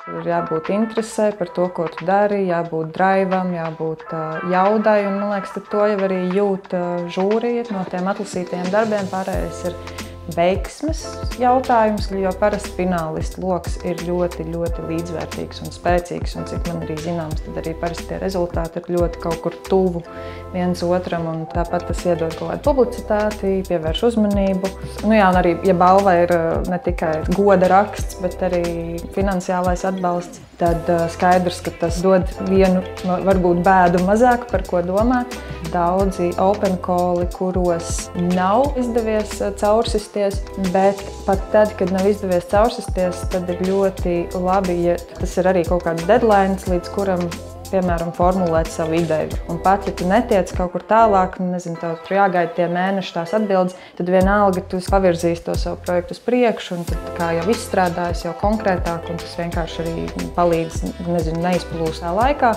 Ir jābūt interesē par to, ko tu dari, jābūt draivam, jābūt jaudai. Un, man liekas, to jau arī jūt žūrija no tiem atlasītajiem darbiem. Pārējais ir veiksmes jautājums, jo parasti finālistu loks ir ļoti, ļoti līdzvērtīgs un spēcīgs. Un cik man arī zināms, tad arī parasti tie rezultāti ir ļoti kaut kur tuvu viens otram. Un tāpat tas iedod kaut kādu publicitāti, pievērš uzmanību. Nu jā, un arī, ja balva ir ne tikai goda raksts, bet arī finansiālais atbalsts, tad skaidrs, ka tas dod vienu, varbūt bēdu mazāk, par ko domāt. Daudzi open calli, kuros nav izdevies caursisties, bet pat tad, kad nav izdevies caursisties, tad ir ļoti labi, ja tas ir arī kaut kāds deadlines, līdz kuram, piemēram, formulēt savu ideju. Un pat, ja tu netiec kaut kur tālāk, nezinu, tev tur jāgaida tie mēneši tās atbildes, tad vienalga tu pavirzīsi to savu projektu uz priekšu, un tad kā jau izstrādājas, jau konkrētāk, un tas vienkārši arī palīdz, nezinu, neizplūstā laikā.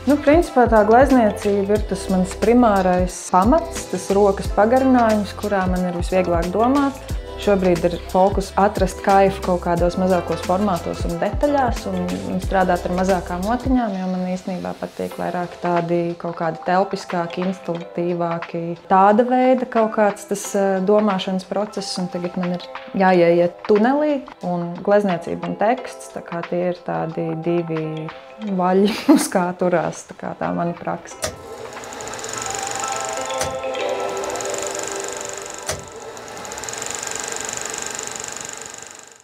Nu, principā tā glezniecība ir tas mans primārais pamats, tas rokas pagarinājums, kurā man ir visvieglāk domāt. Šobrīd ir fokus atrast kaifu kaut kādos mazākos formātos un detaļās un strādāt ar mazākām notiņām, jo man īstenībā patīk vairāk tādi kaut kādi telpiskāki, instalatīvāki, tāda veida kaut kāds tas domāšanas process, un tagad man ir jāieiet tunelī, un glezniecība un teksts, tā kā tie ir tādi divi vaļi, uz kā turās, tā kā tā mana praksa.